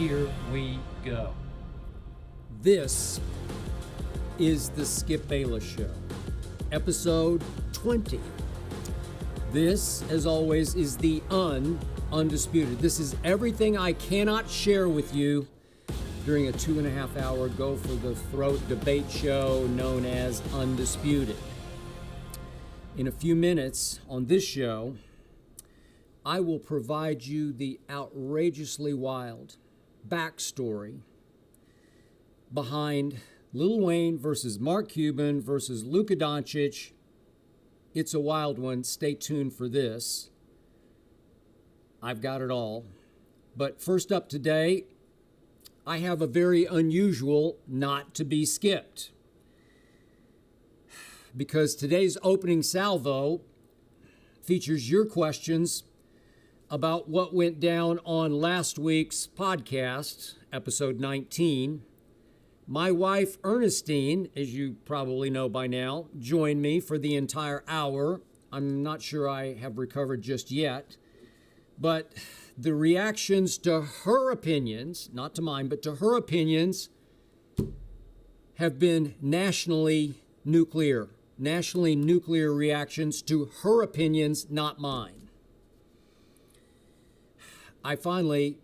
here we go. This is the Skip Bayless Show, episode 20. This, as always, is the Undisputed. This is everything I cannot share with you during a 2.5 hour go for the throat debate show known as Undisputed. In a few minutes on this show, I will provide you the outrageously wild backstory behind Lil Wayne versus Mark Cuban versus Luka Doncic. It's a wild one. Stay tuned for this. I've got it all. But first up today, I have a very unusual not to be skipped. Because today's opening salvo features your questions about what went down on last week's podcast, episode 19. My wife, Ernestine, as you probably know by now, joined me for the entire hour. I'm not sure I have recovered just yet, but the reactions to her opinions, not to mine, but to her opinions, have been nationally nuclear reactions to her opinions, not mine. I finally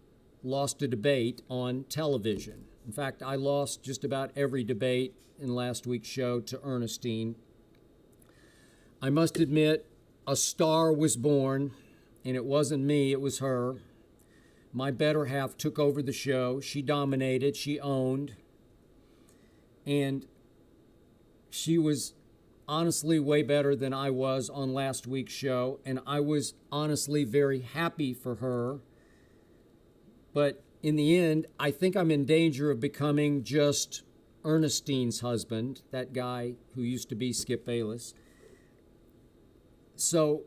lost a debate on television. In fact, I lost just about every debate in last week's show to Ernestine. I must admit, a star was born, and it wasn't me, it was her. My better half took over the show. She dominated, she owned, and she was honestly way better than I was on last week's show, and I was honestly very happy for her. But in the end, I think I'm in danger of becoming just Ernestine's husband, that guy who used to be Skip Bayless. So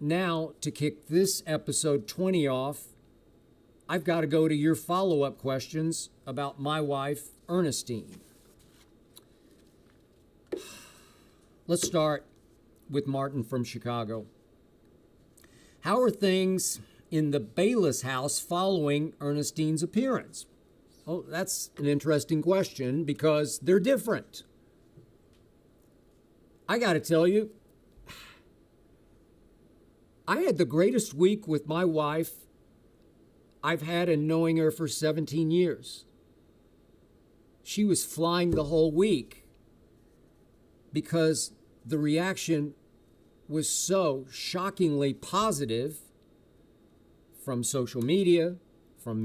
now, to kick this episode 20 off, I've got to go to your follow-up questions about my wife, Ernestine. Let's start with Martin from Chicago. How are things in the Bayless house following Ernestine's appearance? Oh, that's an interesting question because they're different. I got to tell you, I had the greatest week with my wife I've had in knowing her for 17 years. She was flying the whole week because the reaction was so shockingly positive from social media, from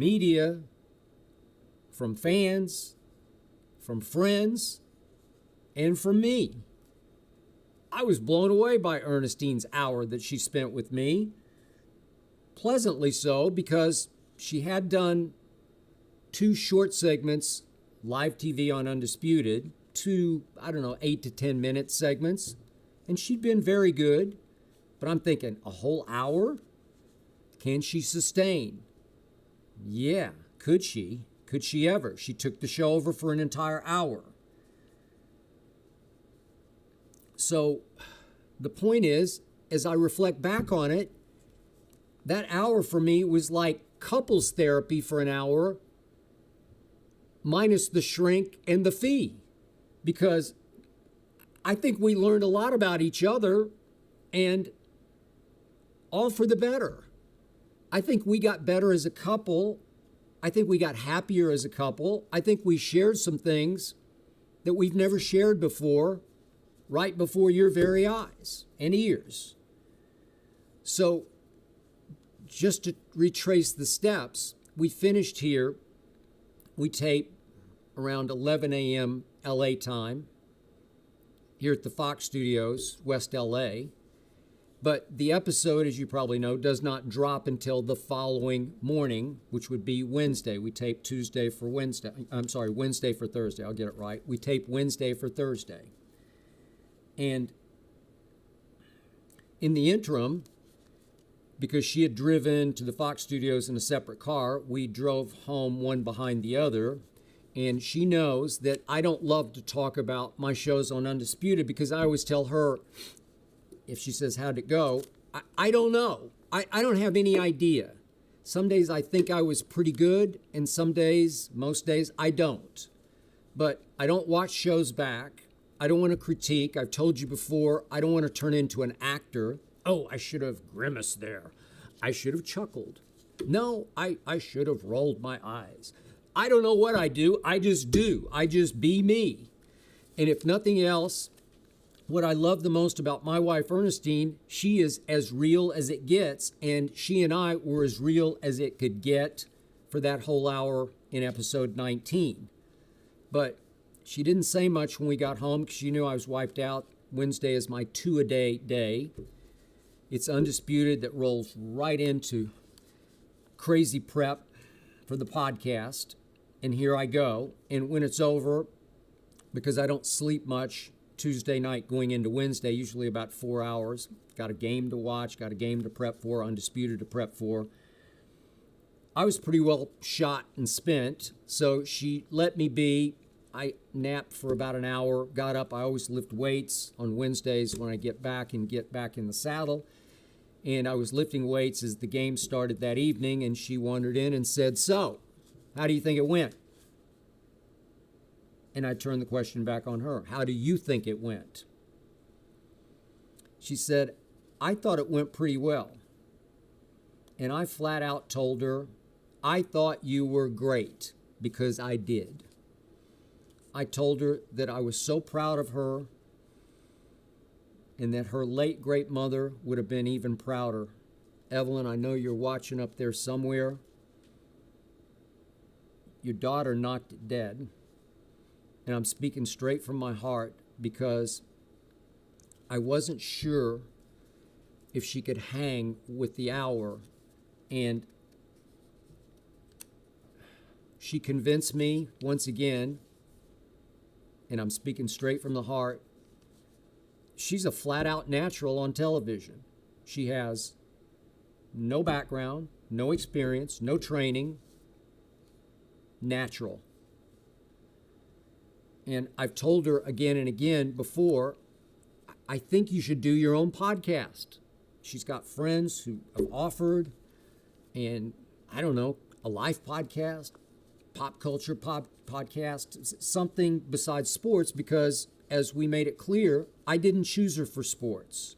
fans, from friends, and from me. I was blown away by Ernestine's hour that she spent with me. Pleasantly so, because she had done 2 short segments, live TV on Undisputed, 2, 8 to 10 minute segments, and she'd been very good. But I'm thinking, a whole hour? Can she sustain? Yeah, could she? Could she ever? She took the show over for an entire hour. So the point is, as I reflect back on it, that hour for me was like couples therapy for an hour, minus the shrink and the fee. Because I think we learned a lot about each other, and all for the better. I think we got better as a couple. I think we got happier as a couple. I think we shared some things that we've never shared before, right before your very eyes and ears. So just to retrace the steps, we finished here. We taped around 11 a.m. LA time here at the Fox Studios, West LA. But the episode, as you probably know, does not drop until the following morning, which would be Wednesday. We tape Wednesday for Thursday. I'll get it right. We tape Wednesday for Thursday. And in the interim, because she had driven to the Fox Studios in a separate car, we drove home one behind the other. And she knows that I don't love to talk about my shows on Undisputed because I always tell her, if she says, how'd it go? I don't know. I don't have any idea. Some days I think I was pretty good, and some days, most days, I don't. But I don't watch shows back. I don't want to critique. I've told you before, I don't want to turn into an actor. Oh, I should have grimaced there. I should have chuckled. No, I should have rolled my eyes. I don't know what I do. I just do. I just be me. And if nothing else, what I love the most about my wife, Ernestine, she is as real as it gets. And she and I were as real as it could get for that whole hour in episode 19. But she didn't say much when we got home because she knew I was wiped out. Wednesday is my 2-a-day day. It's Undisputed that rolls right into crazy prep for the podcast. And here I go. And when it's over, because I don't sleep much Tuesday night going into Wednesday, usually about 4 hours, got a game to watch, got a game to prep for, Undisputed to prep for. I was pretty well shot and spent, so she let me be. I napped for about an hour, got up. I always lift weights on Wednesdays when I get back in the saddle. And I was lifting weights as the game started that evening, and she wandered in and said, "So, how do you think it went?" And I turned the question back on her. "How do you think it went?" She said, "I thought it went pretty well." And I flat out told her, "I thought you were great," because I did. I told her that I was so proud of her and that her late great mother would have been even prouder. Evelyn, I know you're watching up there somewhere. Your daughter knocked it dead. And I'm speaking straight from my heart because I wasn't sure if she could hang with the hour. And she convinced me once again, and I'm speaking straight from the heart, she's a flat-out natural on television. She has no background, no experience, no training, natural. And I've told her again and again before, I think you should do your own podcast. She's got friends who have offered, and I don't know, a life podcast, pop culture podcast, something besides sports, because as we made it clear, I didn't choose her for sports.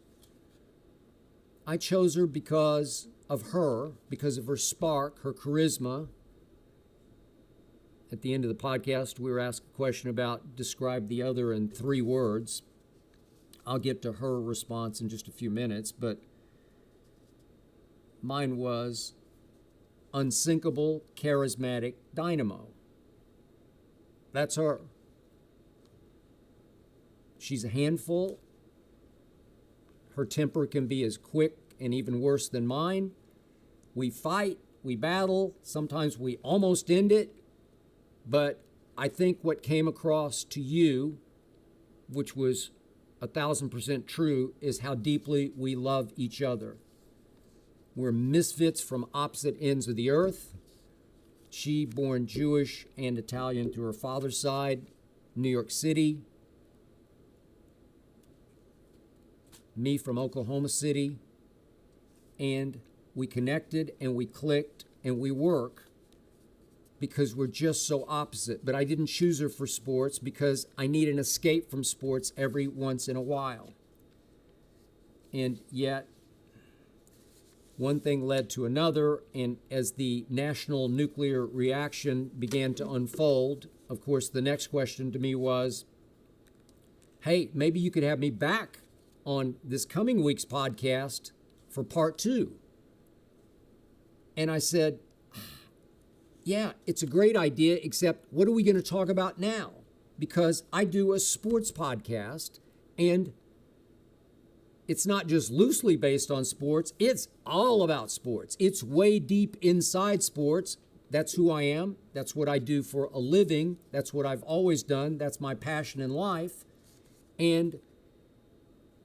I chose her because of her spark, her charisma. At the end of the podcast, we were asked a question about describe the other in 3 words. I'll get to her response in just a few minutes, but mine was unsinkable, charismatic dynamo. That's her. She's a handful. Her temper can be as quick and even worse than mine. We fight, we battle, sometimes we almost end it. But I think what came across to you, which was 1,000% true, is how deeply we love each other. We're misfits from opposite ends of the earth. She, born Jewish and Italian through her father's side, New York City. Me from Oklahoma City. And we connected and we clicked and we work because we're just so opposite. But I didn't choose her for sports because I need an escape from sports every once in a while. And yet, one thing led to another, and as the national nuclear reaction began to unfold, of course, the next question to me was, hey, maybe you could have me back on this coming week's podcast for part 2. And I said, yeah, it's a great idea, except what are we going to talk about now? Because I do a sports podcast, and it's not just loosely based on sports. It's all about sports. It's way deep inside sports. That's who I am. That's what I do for a living. That's what I've always done. That's my passion in life. And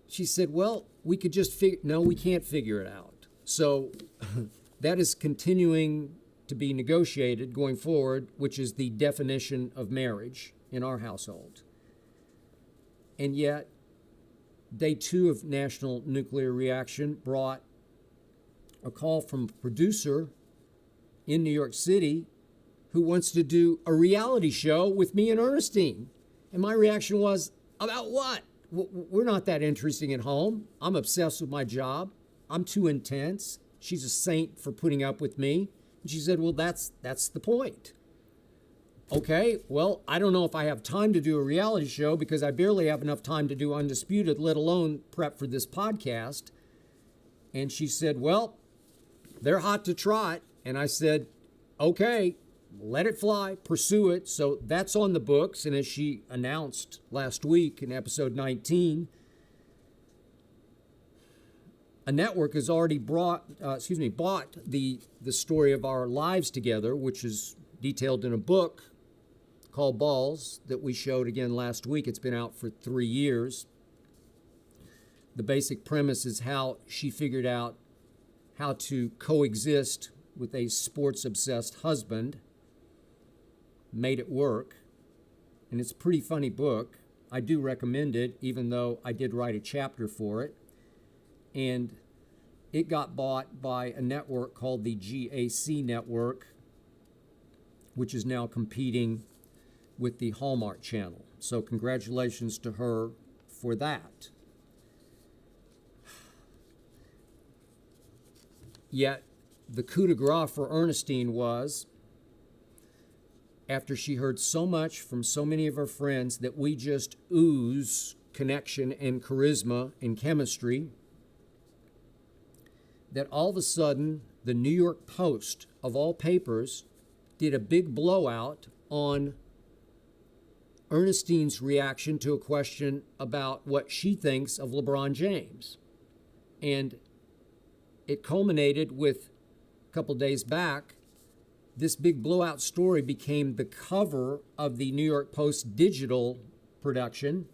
she said, well, we could just no, we can't figure it out. So that is continuing to be negotiated going forward, which is the definition of marriage in our household. And yet, day 2 of National Nuclear Reaction brought a call from a producer in New York City who wants to do a reality show with me and Ernestine. And my reaction was, about what? We're not that interesting at home. I'm obsessed with my job. I'm too intense. She's a saint for putting up with me. And she said, well, that's the point. Okay, well, I don't know if I have time to do a reality show because I barely have enough time to do Undisputed, let alone prep for this podcast. And she said, well, they're hot to trot. And I said, okay, let it fly, pursue it. So that's on the books. And as she announced last week in episode 19, a network has already bought the story of our lives together, which is detailed in a book called Balls that we showed again last week. It's been out for 3 years. The basic premise is how she figured out how to coexist with a sports-obsessed husband, made it work, and it's a pretty funny book. I do recommend it, even though I did write a chapter for it. And it got bought by a network called the GAC Network, which is now competing with the Hallmark Channel. So congratulations to her for that. Yet the coup de grace for Ernestine was, after she heard so much from so many of her friends that we just ooze connection and charisma and chemistry, that all of a sudden the New York Post, of all papers, did a big blowout on Ernestine's reaction to a question about what she thinks of LeBron James. And it culminated with, a couple days back, this big blowout story became the cover of the New York Post digital production.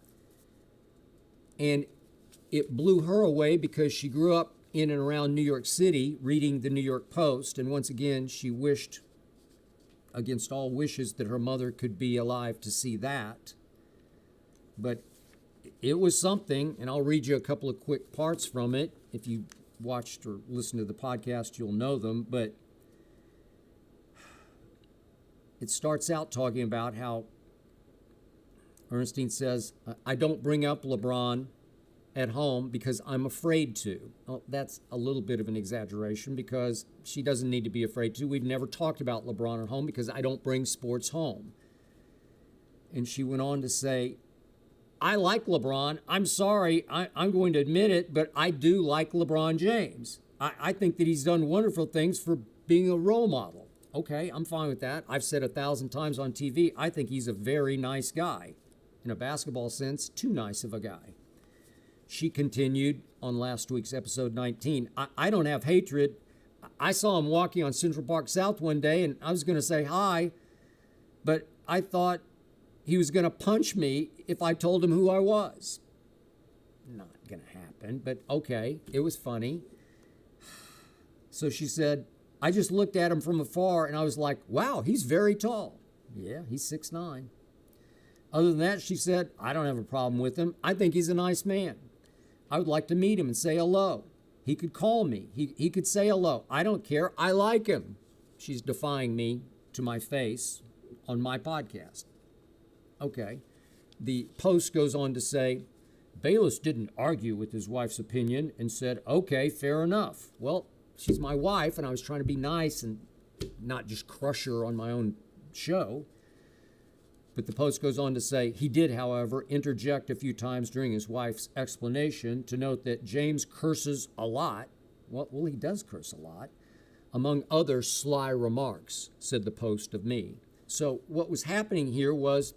And it blew her away because she grew up in and around New York City reading the New York Post. And once again, she wished against all wishes that her mother could be alive to see that. But it was something, and I'll read you a couple of quick parts from it. If you watched or listened to the podcast, you'll know them. But it starts out talking about how Ernestine says, I don't bring up LeBron at home because I'm afraid to. Well, that's a little bit of an exaggeration because she doesn't need to be afraid to. We've never talked about LeBron at home because I don't bring sports home. And she went on to say, I like LeBron. I'm sorry, I'm going to admit it, but I do like LeBron James. I think that he's done wonderful things for being a role model. Okay, I'm fine with that. I've said 1,000 times on TV, I think he's a very nice guy. In a basketball sense, too nice of a guy. She continued on last week's episode 19. I don't have hatred. I saw him walking on Central Park South one day, and I was going to say hi, but I thought he was going to punch me if I told him who I was. Not going to happen, but okay, it was funny. So she said, I just looked at him from afar, and I was like, wow, he's very tall. Yeah, he's 6'9". Other than that, she said, I don't have a problem with him. I think he's a nice man. I would like to meet him and say hello. He could call me. He could say hello. I don't care. I like him. She's defying me to my face on my podcast. Okay. The Post goes on to say, Bayless didn't argue with his wife's opinion and said, okay, fair enough. Well, she's my wife, and I was trying to be nice and not just crush her on my own show. But the Post goes on to say, he did, however, interject a few times during his wife's explanation to note that James curses a lot. Well, he does curse a lot, among other sly remarks, said the Post of me. So what was happening here was,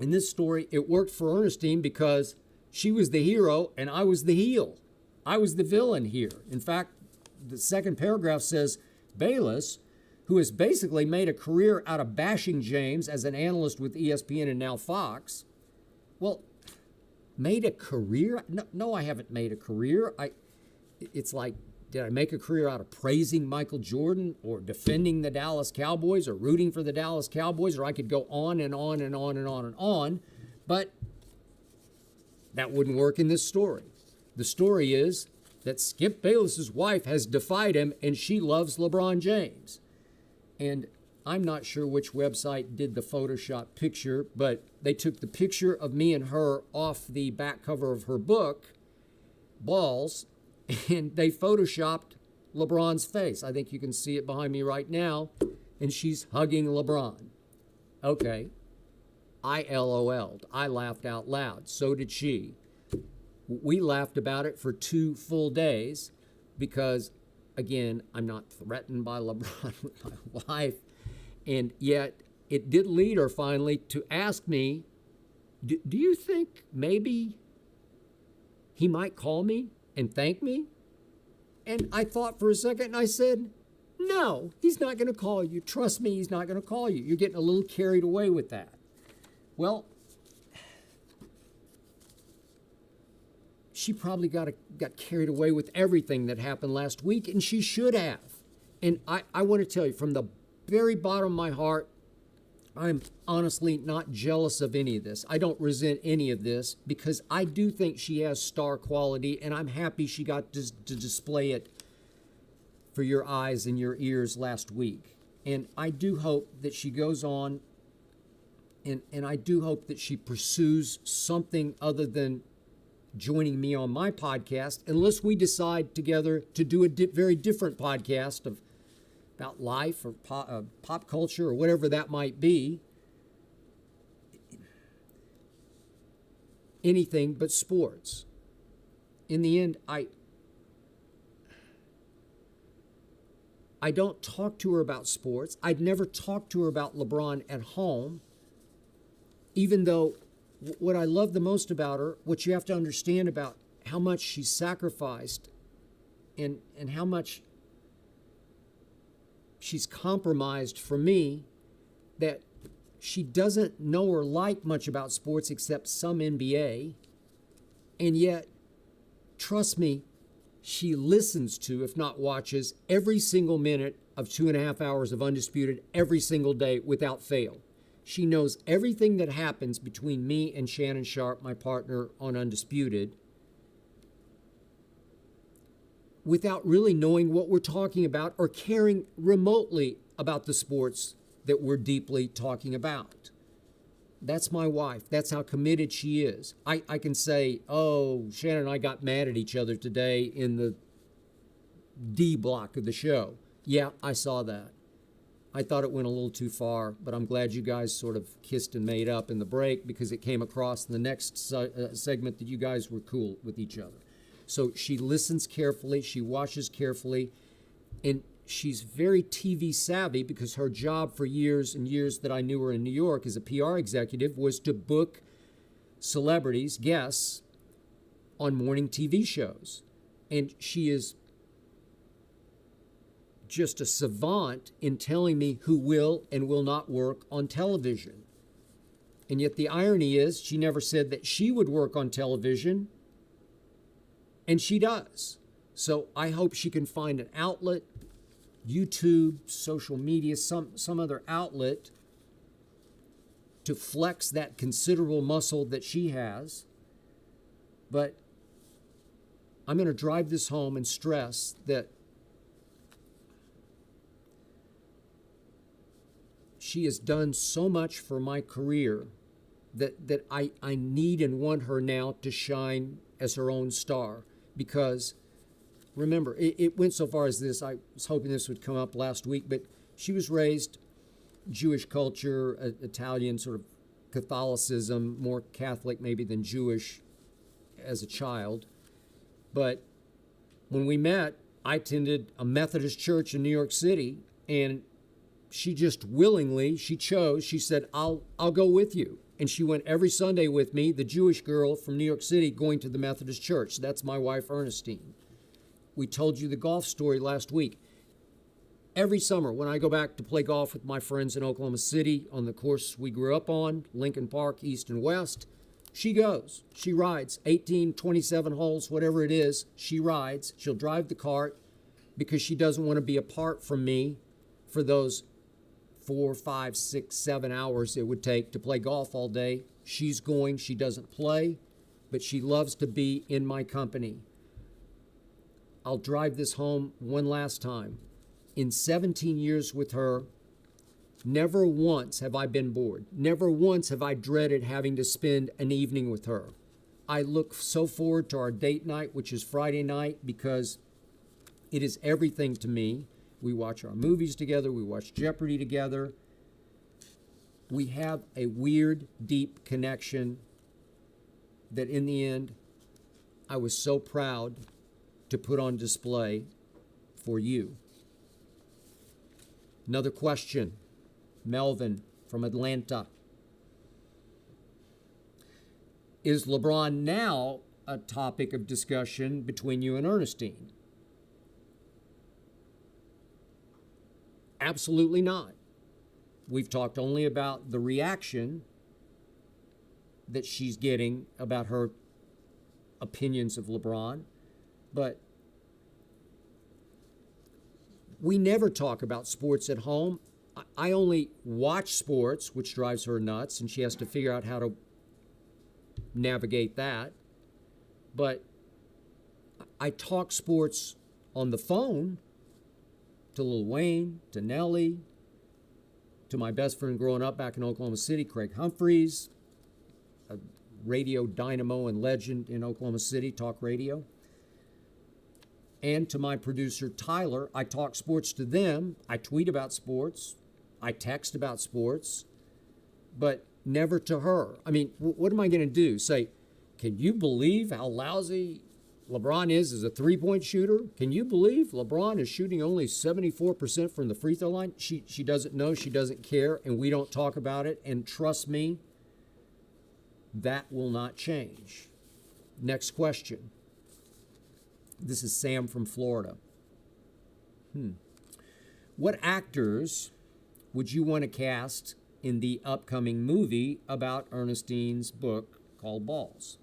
in this story, it worked for Ernestine because she was the hero and I was the heel. I was the villain here. In fact, the second paragraph says, Bayless, who has basically made a career out of bashing James as an analyst with ESPN and now Fox. Well, made a career? No, I haven't made a career. It's like, did I make a career out of praising Michael Jordan or defending the Dallas Cowboys or rooting for the Dallas Cowboys? Or I could go on and on and on and on and on. But that wouldn't work in this story. The story is that Skip Bayless's wife has defied him and she loves LeBron James. And I'm not sure which website did the Photoshop picture, but they took the picture of me and her off the back cover of her book, Balls, and they Photoshopped LeBron's face. I think you can see it behind me right now, and she's hugging LeBron. Okay, I LOL'd. I laughed out loud. So did she. We laughed about it for 2 full days because, again, I'm not threatened by LeBron with my wife. And yet it did lead her finally to ask me, do you think maybe he might call me and thank me? And I thought for a second and I said, no, he's not going to call you. Trust me, he's not going to call you. You're getting a little carried away with that. Well, she probably got carried away with everything that happened last week, and she should have. And I want to tell you, from the very bottom of my heart, I'm honestly not jealous of any of this. I don't resent any of this because I do think she has star quality, and I'm happy she got to display it for your eyes and your ears last week. And I do hope that she goes on, and I do hope that she pursues something other than joining me on my podcast, unless we decide together to do a very different podcast about life or pop culture or whatever that might be. Anything but sports. In the end, I don't talk to her about sports. I'd never talked to her about LeBron at home, even though what I love the most about her, what you have to understand about how much she's sacrificed and how much she's compromised for me, that she doesn't know or like much about sports except some NBA. And yet, trust me, she listens to, if not watches, every single minute of 2.5 hours of Undisputed every single day without fail. She knows everything that happens between me and Shannon Sharp, my partner on Undisputed, without really knowing what we're talking about or caring remotely about the sports that we're deeply talking about. That's my wife. That's how committed she is. I can say, oh, Shannon and I got mad at each other today in the D block of the show. Yeah, I saw that. I thought it went a little too far, but I'm glad you guys sort of kissed and made up in the break, because it came across in the next segment that you guys were cool with each other. So she listens carefully, she watches carefully, and she's very TV savvy, because her job for years and years that I knew her in New York as a PR executive was to book celebrities, guests, on morning TV shows. And she is just a savant in telling me who will and will not work on television. And yet the irony is, she never said that she would work on television, and she does. So I hope she can find an outlet, YouTube, social media, some other outlet to flex that considerable muscle that she has. But I'm going to drive this home and stress that she has done so much for my career that I need and want her now to shine as her own star. Because remember, it went so far as this. I was hoping this would come up last week, but she was raised Jewish culture, Italian sort of Catholicism, more Catholic maybe than Jewish as a child. But when we met, I attended a Methodist church in New York City, and she just willingly, she said, I'll go with you. And she went every Sunday with me, the Jewish girl from New York City going to the Methodist church. That's my wife, Ernestine. We told you the golf story last week. Every summer when I go back to play golf with my friends in Oklahoma City on the course we grew up on, Lincoln Park, East and West, she goes. She rides 18, 27 holes, whatever it is, she rides. She'll drive the cart because she doesn't want to be apart from me for those 4, 5, 6, 7 hours it would take to play golf all day. She's going, she doesn't play, but she loves to be in my company. I'll drive this home one last time. In 17 years with her, Never once have I been bored. Never once have I dreaded having to spend an evening with her. I look so forward to our date night, which is Friday night, because it is everything to me. We watch our movies together. We watch Jeopardy together. We have a weird, deep connection that in the end, I was so proud to put on display for you. Another question. Melvin from Atlanta. Is LeBron now a topic of discussion between you and Ernestine? Absolutely not. We've talked only about the reaction that she's getting about her opinions of LeBron, but we never talk about sports at home. I only watch sports, which drives her nuts, and she has to figure out how to navigate that. But I talk sports on the phone to Lil Wayne, to Nelly, to my best friend growing up back in Oklahoma City, Craig Humphreys, a radio dynamo and legend in Oklahoma City, talk radio. And to my producer, Tyler, I talk sports to them. I tweet about sports. I text about sports, but never to her. I mean, what am I going to do? Say, can you believe how lousy LeBron is as a three-point shooter? Can you believe LeBron is shooting only 74% from the free throw line? She doesn't know, she doesn't care, and we don't talk about it. And trust me, that will not change. Next question. This is Sam from Florida. What actors would you want to cast in the upcoming movie about Ernestine's book called Balls?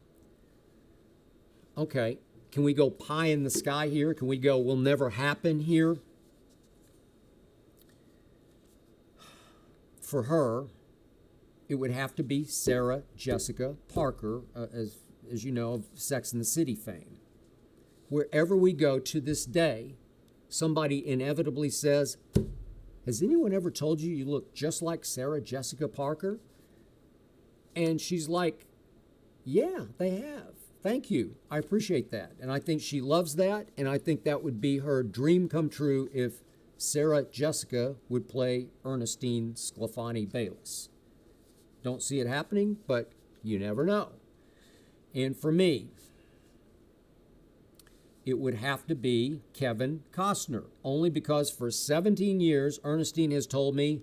Okay, can we go pie in the sky here? Can we go will never happen here? For her, it would have to be Sarah Jessica Parker, as you know, of Sex and the City fame. Wherever we go to this day, somebody inevitably says, has anyone ever told you you look just like Sarah Jessica Parker? And she's like, yeah, they have. Thank you. I appreciate that. And I think she loves that. And I think that would be her dream come true if Sarah Jessica would play Ernestine Sclafani Bayless. Don't see it happening, but you never know. And for me, it would have to be Kevin Costner, only because for 17 years, Ernestine has told me,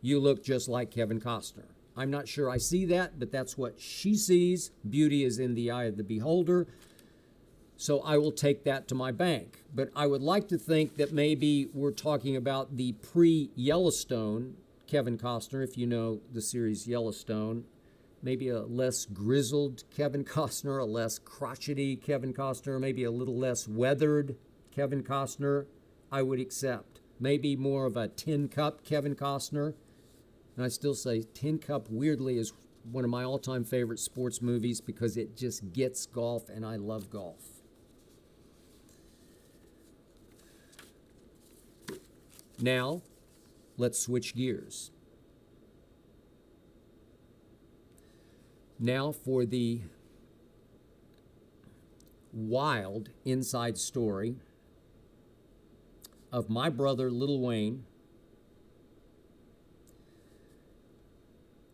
you look just like Kevin Costner. I'm not sure I see that, but that's what she sees. Beauty is in the eye of the beholder. So I will take that to my bank. But I would like to think that maybe we're talking about the pre-Yellowstone Kevin Costner, if you know the series Yellowstone. Maybe a less grizzled Kevin Costner, a less crotchety Kevin Costner, maybe a little less weathered Kevin Costner, I would accept. Maybe more of a Tin Cup Kevin Costner. And I still say Tin Cup, weirdly, is one of my all-time favorite sports movies because it just gets golf, and I love golf. Now, let's switch gears. Now for the wild inside story of my brother Lil Wayne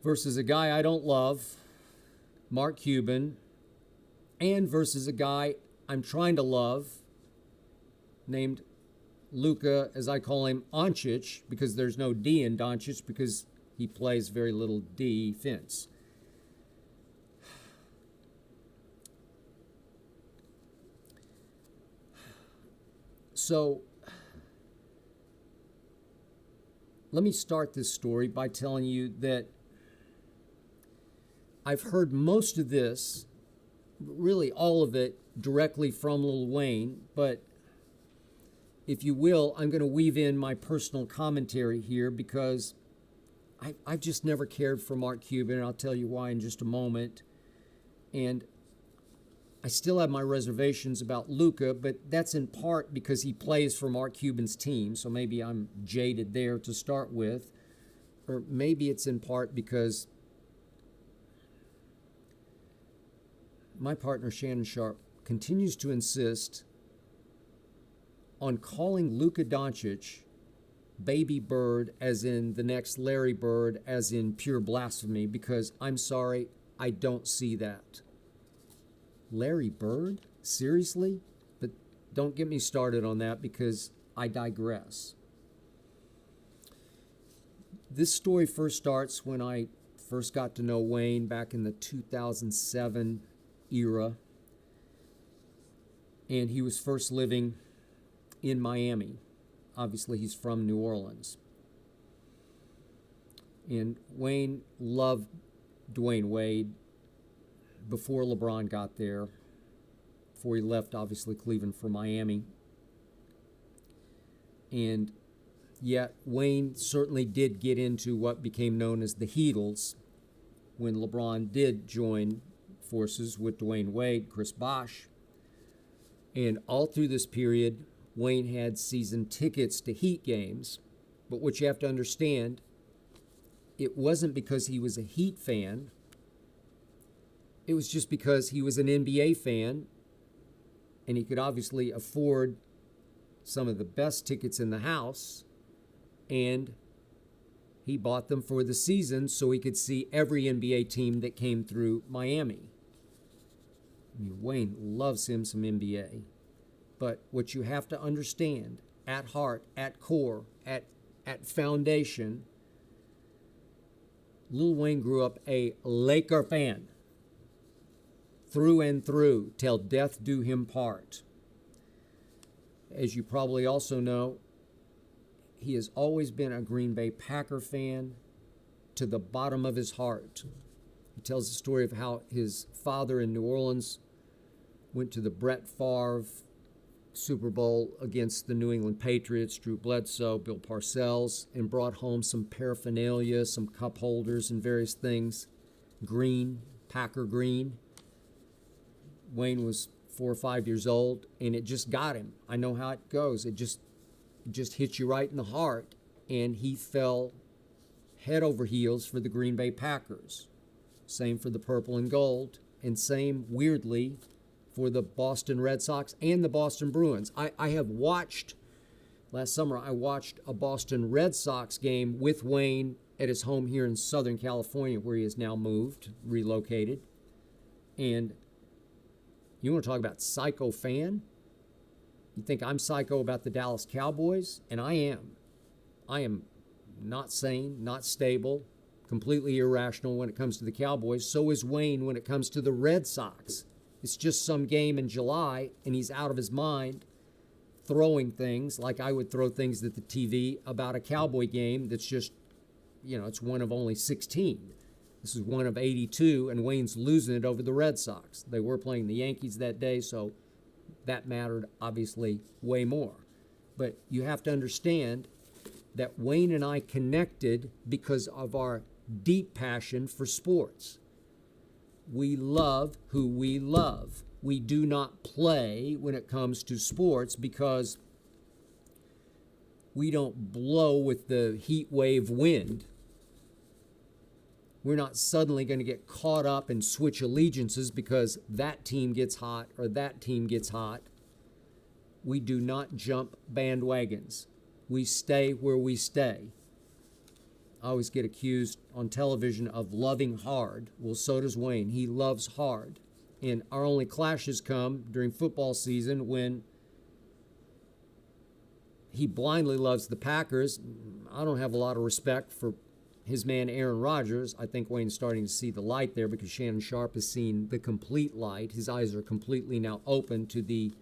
versus a guy I don't love, Mark Cuban, and versus a guy I'm trying to love named Luka, as I call him, Doncic, because there's no D in Doncic because he plays very little defense. So let me start this story by telling you that I've heard most of this, really all of it, directly from Lil Wayne, but if you will, I'm going to weave in my personal commentary here because I've just never cared for Mark Cuban, and I'll tell you why in just a moment. And I still have my reservations about Luka, but that's in part because he plays for Mark Cuban's team, so maybe I'm jaded there to start with. or maybe it's in part because my partner Shannon Sharp continues to insist on calling Luka Doncic baby bird, as in the next Larry Bird, as in pure blasphemy, because I'm sorry, I don't see that. Larry Bird? Seriously? But don't get me started on that because I digress. This story first starts when I first got to know Wayne back in the 2007 era, and he was first living in Miami. Obviously, he's from New Orleans. And Wayne loved Dwayne Wade before LeBron got there, before he left, obviously, Cleveland for Miami. And yet, Wayne certainly did get into what became known as the Heatles when LeBron did join forces with Dwayne Wade, Chris Bosh. And all through this period, Wayne had season tickets to Heat games, but what you have to understand, it wasn't because he was a Heat fan. It was just because he was an NBA fan, and he could obviously afford some of the best tickets in the house, and he bought them for the season so he could see every NBA team that came through Miami. I mean, Wayne loves him some NBA. But what you have to understand, at heart, at core, at foundation, Lil Wayne grew up a Laker fan. Through and through, till death do him part. As you probably also know, he has always been a Green Bay Packer fan to the bottom of his heart. He tells the story of how his father in New Orleans went to the Brett Favre Super Bowl against the New England Patriots, Drew Bledsoe, Bill Parcells, and brought home some paraphernalia, some cup holders and various things. Green, Packer green. Wayne was 4 or 5 years old, and it just got him. I know how it goes. It just hits you right in the heart, and he fell head over heels for the Green Bay Packers. Same for the purple and gold, and same, weirdly, for the Boston Red Sox and the Boston Bruins. I have watched, last summer, I watched a Boston Red Sox game with Wayne at his home here in Southern California, where he has now moved, relocated. And you want to talk about psycho fan? You think I'm psycho about the Dallas Cowboys? And I am. I am not sane, not stable, completely irrational when it comes to the Cowboys. So is Wayne when it comes to the Red Sox. It's just some game in July, and he's out of his mind throwing things like I would throw things at the TV about a Cowboy game that's just, it's one of only 16. This is one of 82, and Wayne's losing it over the Red Sox. They were playing the Yankees that day, so that mattered obviously way more. But you have to understand that Wayne and I connected because of our deep passion for sports. We love who we love. We do not play when it comes to sports because we don't blow with the heat wave wind. We're not suddenly going to get caught up and switch allegiances because that team gets hot or that team gets hot. We do not jump bandwagons. We stay where we stay. I always get accused on television of loving hard. Well, so does Wayne. He loves hard. And our only clashes come during football season when he blindly loves the Packers. I don't have a lot of respect for his man Aaron Rodgers. I think Wayne's starting to see the light there because Shannon Sharp has seen the complete light. His eyes are completely now open to the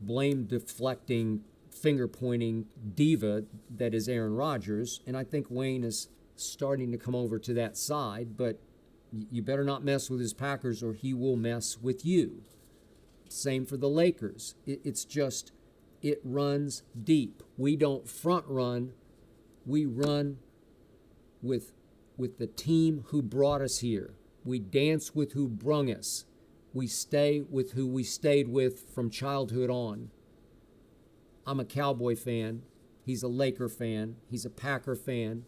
blame-deflecting, finger-pointing diva that is Aaron Rodgers. And I think Wayne is starting to come over to that side, but you better not mess with his Packers or he will mess with you. Same for the Lakers. It's just, it runs deep. We don't front run. We run with the team who brought us here. We dance with who brung us. We stay with who we stayed with from childhood on. I'm a Cowboy fan. He's a Laker fan. He's a Packer fan.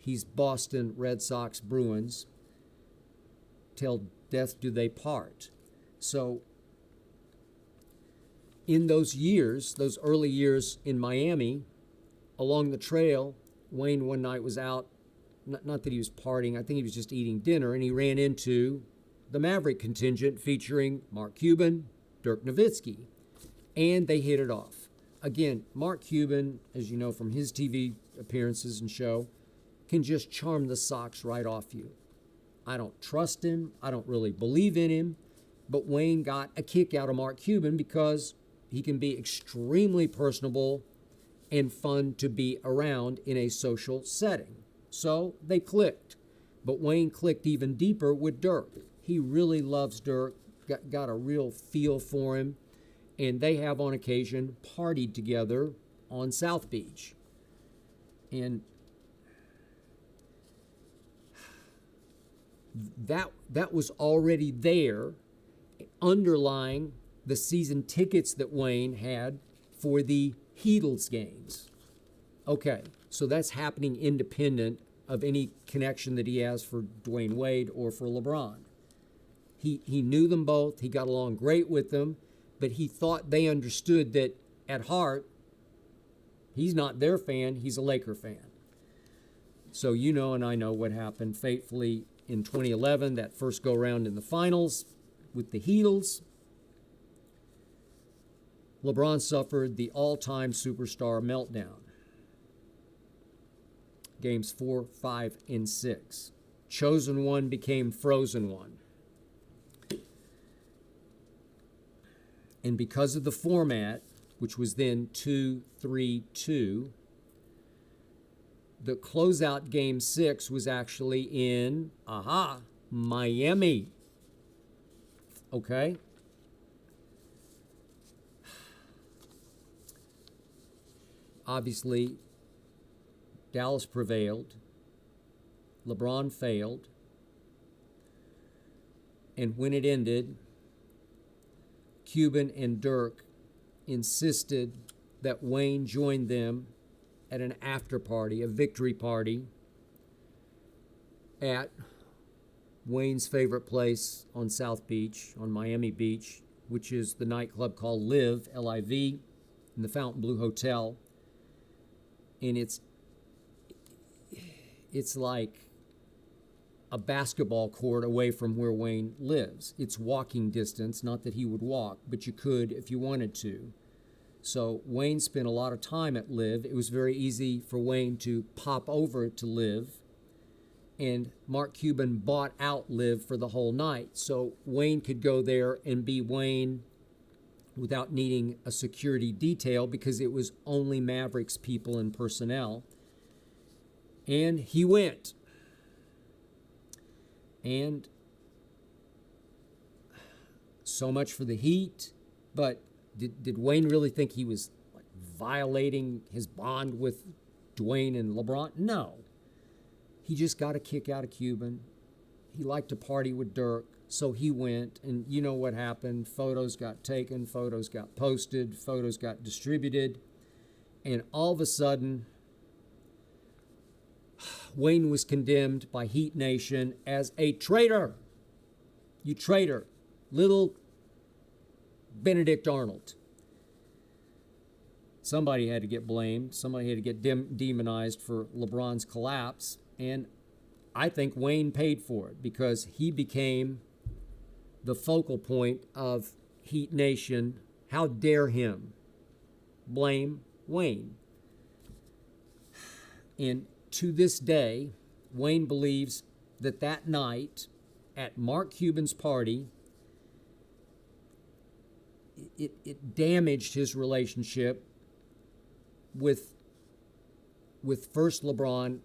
He's Boston Red Sox Bruins. Till death do they part. So in those years, those early years in Miami, along the trail, Wayne one night was out, not that he was partying, I think he was just eating dinner, and he ran into the Maverick contingent featuring Mark Cuban, Dirk Nowitzki, and they hit it off. Again, Mark Cuban, as you know from his TV appearances and show, can just charm the socks right off you. I don't trust him. I don't really believe in him. But Wayne got a kick out of Mark Cuban because he can be extremely personable and fun to be around in a social setting. So they clicked. But Wayne clicked even deeper with Dirk. He really loves Dirk, got a real feel for him, and they have on occasion partied together on South Beach. And that was already there, underlying the season tickets that Wayne had for the Heatles games. Okay, so that's happening independent of any connection that he has for Dwayne Wade or for LeBron. He knew them both. He got along great with them, but he thought they understood that at heart, he's not their fan, he's a Laker fan. So you know and I know what happened fatefully in 2011, that first go-round in the finals with the Heatles. LeBron suffered the all-time superstar meltdown. Games 4, 5, and 6. Chosen one became frozen one. And because of the format, which was then 2-3-2, the closeout game 6 was actually in, Miami. Okay? Obviously, Dallas prevailed. LeBron failed. And when it ended, Cuban and Dirk insisted that Wayne join them at an after party, a victory party, at Wayne's favorite place on South Beach, on Miami Beach, which is the nightclub called Live, L-I-V, in the Fontainebleau Hotel. And it's like a basketball court away from where Wayne lives. It's walking distance, not that he would walk, but you could if you wanted to. So Wayne spent a lot of time at Live. It was very easy for Wayne to pop over to Live, and Mark Cuban bought out Live for the whole night. So Wayne could go there and be Wayne without needing a security detail because it was only Mavericks people and personnel. And he went. And so much for the Heat, but did Wayne really think he was violating his bond with Dwayne and LeBron? No. He just got a kick out of Cuban. He liked to party with Dirk, so he went, and you know what happened. Photos got taken, photos got posted, photos got distributed, and all of a sudden, Wayne was condemned by Heat Nation as a traitor. You traitor. Little Benedict Arnold. Somebody had to get blamed. Somebody had to get demonized for LeBron's collapse. And I think Wayne paid for it because he became the focal point of Heat Nation. How dare him blame Wayne? And to this day, Wayne believes that night at Mark Cuban's party, it damaged his relationship with first LeBron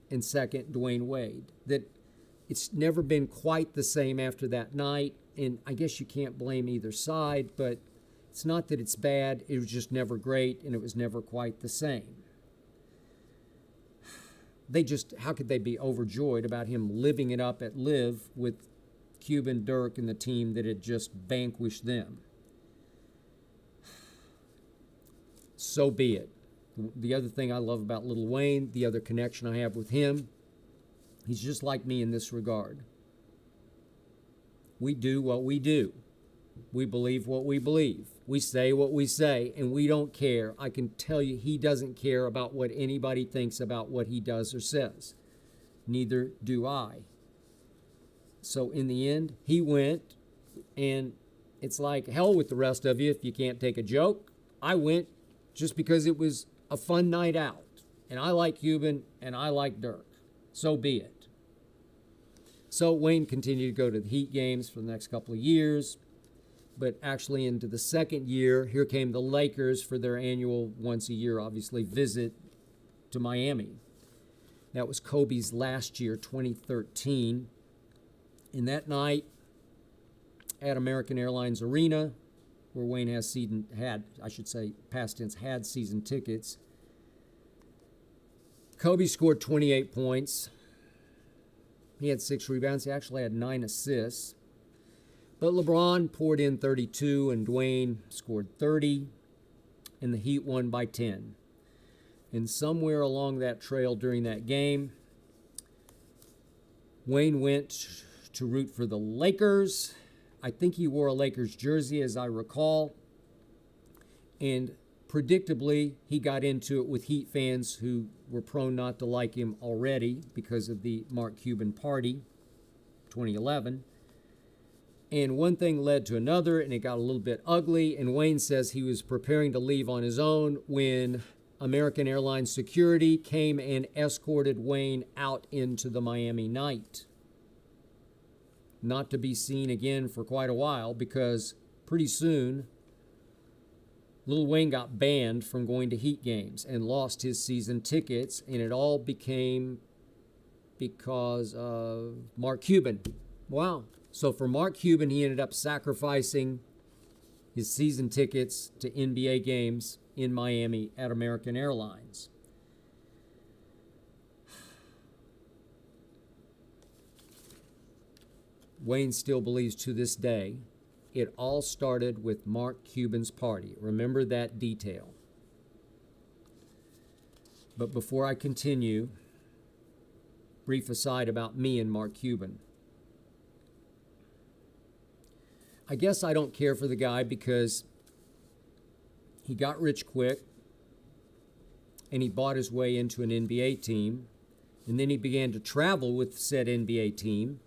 and second Dwayne Wade. That it's never been quite the same after that night, and I guess you can't blame either side, but it's not that it's bad, it was just never great, and it was never quite the same. How could they be overjoyed about him living it up at Live with Cuban, Dirk, and the team that had just vanquished them? So be it. The other thing I love about Lil Wayne, the other connection I have with him, He's just like me in this regard. We do what we do. We believe what we believe. We say what we say, and we don't care. I can tell you he doesn't care about what anybody thinks about what he does or says. Neither do I. So in the end, he went, and it's like hell with the rest of you if you can't take a joke. I went just because it was a fun night out. And I like Cuban, and I like Dirk. So be it. So Wayne continued to go to the Heat games for the next couple of years. But actually into the second year, here came the Lakers for their annual, once a year, obviously, visit to Miami. That was Kobe's last year, 2013. And that night at American Airlines Arena, where Wayne had past tense, had season tickets, Kobe scored 28 points. He had 6 rebounds. He actually had 9 assists. But LeBron poured in 32, and Dwayne scored 30, and the Heat won by 10. And somewhere along that trail during that game, Wayne went to root for the Lakers. I think he wore a Lakers jersey, as I recall. And predictably, he got into it with Heat fans who were prone not to like him already because of the Mark Cuban party, 2011. And one thing led to another, and it got a little bit ugly. And Wayne says he was preparing to leave on his own when American Airlines security came and escorted Wayne out into the Miami night. Not to be seen again for quite a while, because pretty soon Lil Wayne got banned from going to Heat games and lost his season tickets, and it all became because of Mark Cuban. Wow. So for Mark Cuban, he ended up sacrificing his season tickets to NBA games in Miami at American Airlines. Wayne still believes to this day it all started with Mark Cuban's party. Remember that detail. But before I continue, brief aside about me and Mark Cuban. I guess I don't care for the guy because he got rich quick and he bought his way into an NBA team, and then he began to travel with said NBA team,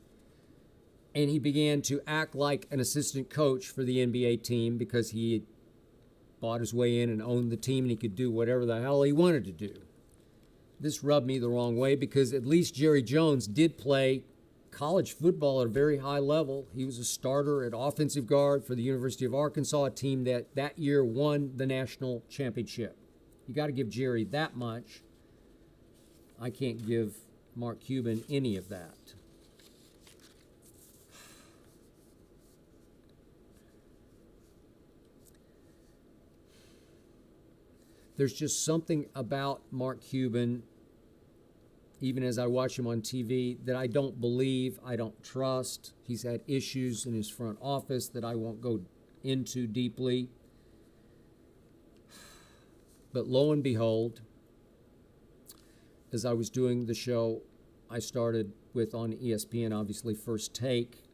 and he began to act like an assistant coach for the NBA team because he had bought his way in and owned the team, and he could do whatever the hell he wanted to do. This rubbed me the wrong way because at least Jerry Jones did play college football at a very high level. He was a starter at offensive guard for the University of Arkansas, a team that year won the national championship. You got to give Jerry that much. I can't give Mark Cuban any of that. There's just something about Mark Cuban, even as I watch him on TV, that I don't believe, I don't trust. He's had issues in his front office that I won't go into deeply. But lo and behold, as I was doing the show I started with on ESPN, obviously First Take,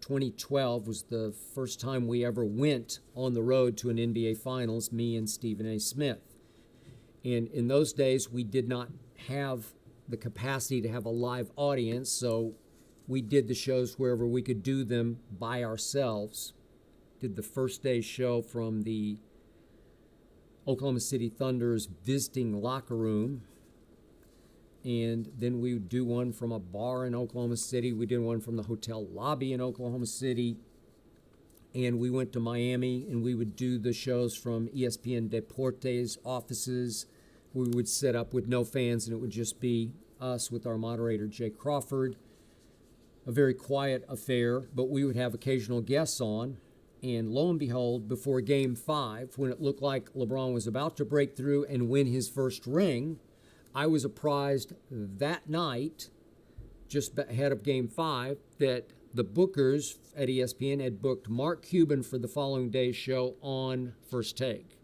2012 was the first time we ever went on the road to an NBA Finals, me and Stephen A. Smith. And in those days, we did not have the capacity to have a live audience, so we did the shows wherever we could do them by ourselves. Did the first day show from the Oklahoma City Thunder's visiting locker room, and then we would do one from a bar in Oklahoma City. We did one from the hotel lobby in Oklahoma City. And we went to Miami, and we would do the shows from ESPN Deportes offices. We would set up with no fans, and it would just be us with our moderator, Jay Crawford. A very quiet affair, but we would have occasional guests on. And lo and behold, before Game 5, when it looked like LeBron was about to break through and win his first ring, I was apprised that night, just ahead of Game 5, that the bookers at ESPN had booked Mark Cuban for the following day's show on First Take.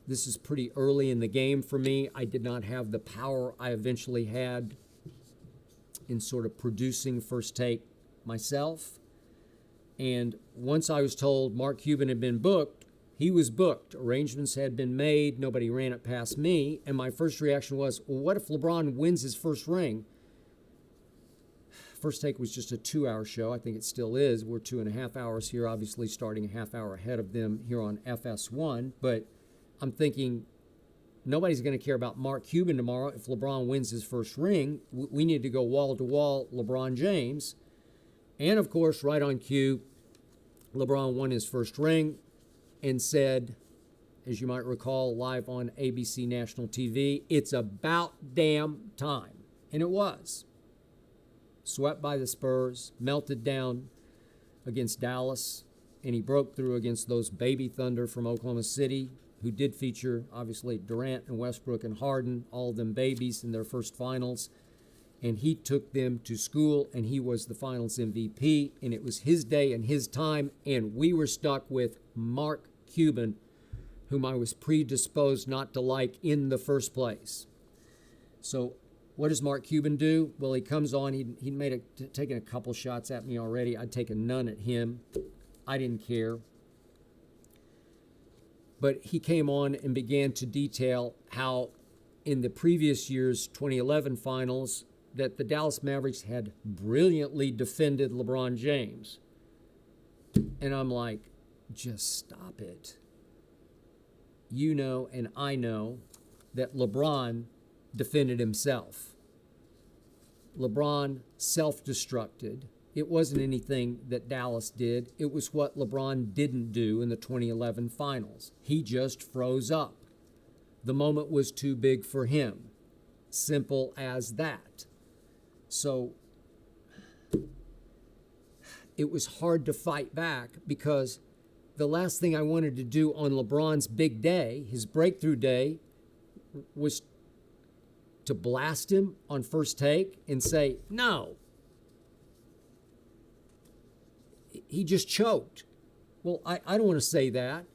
This is pretty early in the game for me. I did not have the power I eventually had in sort of producing First Take myself. And once I was told Mark Cuban had been booked, he was booked. Arrangements had been made. Nobody ran it past me. And my first reaction was, well, what if LeBron wins his first ring? First Take was just a 2-hour show. I think it still is. We're 2.5 hours here, obviously starting a half hour ahead of them here on FS1. But I'm thinking nobody's going to care about Mark Cuban tomorrow if LeBron wins his first ring. We need to go wall to wall LeBron James. And of course, right on cue, LeBron won his first ring and said, as you might recall, live on ABC National TV, it's about damn time. And it was. Swept by the Spurs, melted down against Dallas, and he broke through against those baby Thunder from Oklahoma City, who did feature, obviously, Durant and Westbrook and Harden, all of them babies in their first finals. And he took them to school, and he was the finals MVP, and it was his day and his time, and we were stuck with Mark Cuban, whom I was predisposed not to like in the first place. So what does Mark Cuban do? Well, he comes on. He'd taken a couple shots at me already. I'd taken none at him. I didn't care. But he came on and began to detail how in the previous year's 2011 finals that the Dallas Mavericks had brilliantly defended LeBron James. And I'm like, just stop it. You know and I know that LeBron defended himself. LeBron self-destructed. It wasn't anything that Dallas did. It was what LeBron didn't do in the 2011 finals. He just froze up. The moment was too big for him. Simple as that. So it was hard to fight back because the last thing I wanted to do on LeBron's big day, his breakthrough day, was to blast him on First Take and say, no. He just choked. Well, I don't want to say that.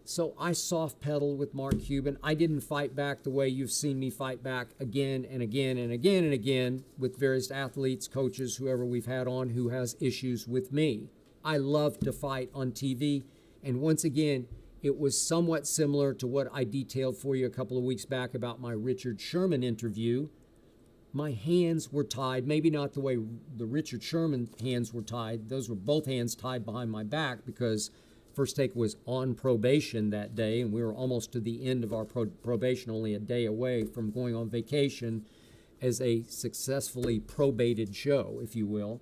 So I soft pedaled with Mark Cuban. I didn't fight back the way you've seen me fight back again and again and again and again with various athletes, coaches, whoever we've had on who has issues with me. I love to fight on TV. And once again, it was somewhat similar to what I detailed for you a couple of weeks back about my Richard Sherman interview. My hands were tied, maybe not the way the Richard Sherman hands were tied. Those were both hands tied behind my back because First Take was on probation that day, and we were almost to the end of our probation, only a day away from going on vacation as a successfully probated show, if you will.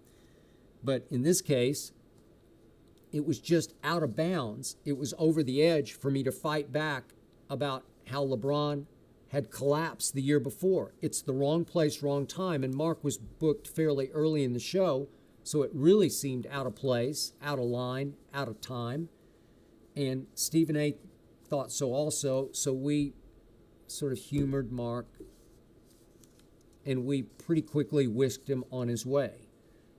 But in this case, it was just out of bounds. It was over the edge for me to fight back about how LeBron had collapsed the year before. It's the wrong place, wrong time, and Mark was booked fairly early in the show, so it really seemed out of place, out of line, out of time. And Stephen A. thought so also, so we sort of humored Mark, and we pretty quickly whisked him on his way.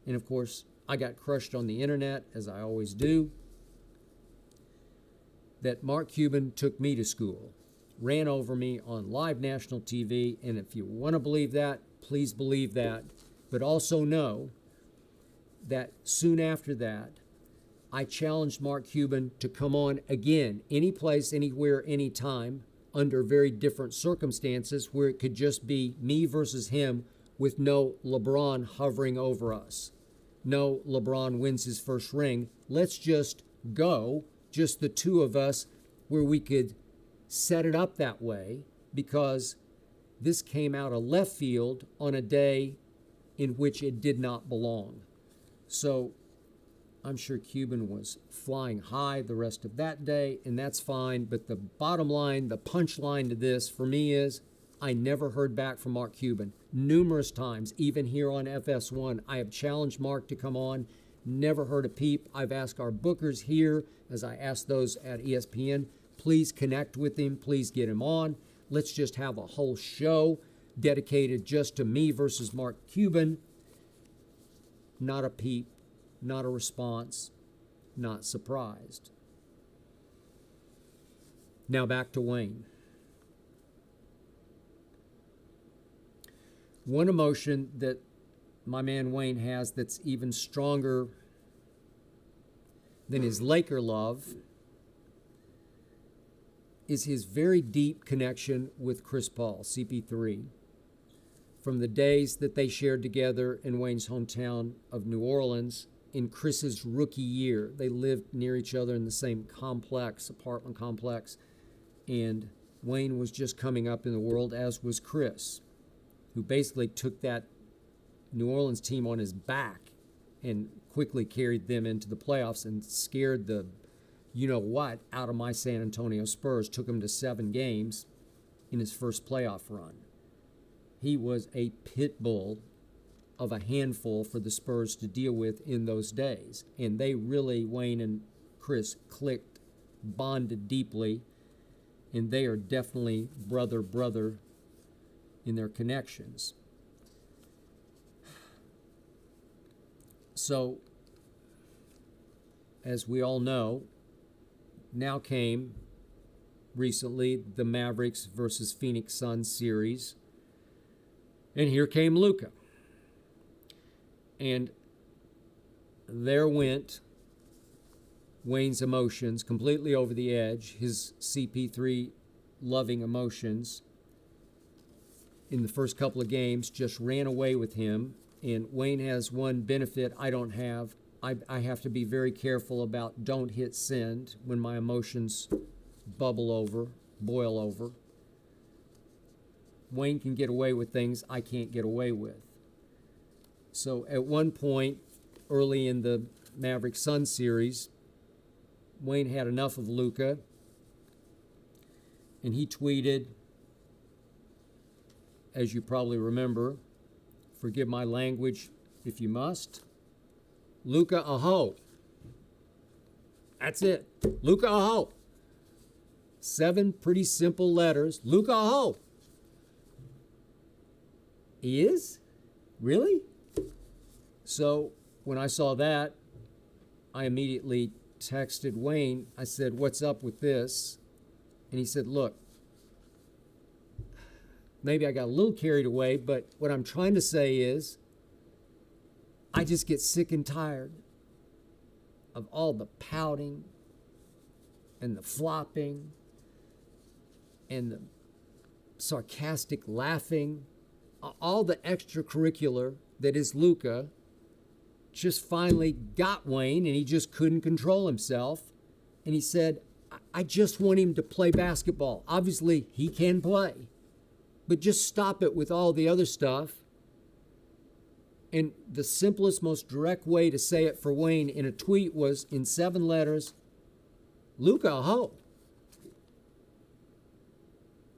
And of course, I got crushed on the internet, as I always do, that Mark Cuban took me to school, ran over me on live national TV, and if you want to believe that, please believe that. But also know that soon after that, I challenged Mark Cuban to come on again, any place, anywhere, anytime, under very different circumstances where it could just be me versus him with no LeBron hovering over us. No LeBron wins his first ring. Let's just go, just the two of us, where we could set it up that way, because this came out of left field on a day in which it did not belong. So I'm sure Cuban was flying high the rest of that day, and that's fine. But the bottom line, the punchline to this for me is I never heard back from Mark Cuban. Numerous times, even here on FS1, I have challenged Mark to come on, never heard a peep. I've asked our bookers here, as I asked those at ESPN, please connect with him, please get him on. Let's just have a whole show dedicated just to me versus Mark Cuban. Not a peep. Not a response, not surprised. Now back to Wayne. One emotion that my man Wayne has that's even stronger than his Laker love is his very deep connection with Chris Paul, CP3. From the days that they shared together in Wayne's hometown of New Orleans in Chris's rookie year. They lived near each other in the same complex, apartment complex, and Wayne was just coming up in the world, as was Chris, who basically took that New Orleans team on his back and quickly carried them into the playoffs and scared the you-know-what out of my San Antonio Spurs, took them to 7 games in his first playoff run. He was a pit bull of a handful for the Spurs to deal with in those days. And they really, Wayne and Chris, clicked, bonded deeply, and they are definitely brother in their connections. So, as we all know, now came recently the Mavericks versus Phoenix Suns series. And here came Luka. And there went Wayne's emotions completely over the edge, his CP3 loving emotions in the first couple of games just ran away with him. And Wayne has one benefit I don't have. I have to be very careful about don't hit send when my emotions boil over. Wayne can get away with things I can't get away with. So at one point, early in the Mavericks-Suns series, Wayne had enough of Luka, and he tweeted, as you probably remember, forgive my language if you must, Luka a hoe. That's it. Luka a hoe. 7 pretty simple letters. Luka a hoe. He is? Really? So when I saw that, I immediately texted Wayne. I said, what's up with this? And he said, look, maybe I got a little carried away, but what I'm trying to say is I just get sick and tired of all the pouting and the flopping and the sarcastic laughing, all the extracurricular that is Luka just finally got Wayne, and he just couldn't control himself. And he said, I just want him to play basketball. Obviously, he can play, but just stop it with all the other stuff. And the simplest, most direct way to say it for Wayne in a tweet was in 7 letters, Luka a hoe.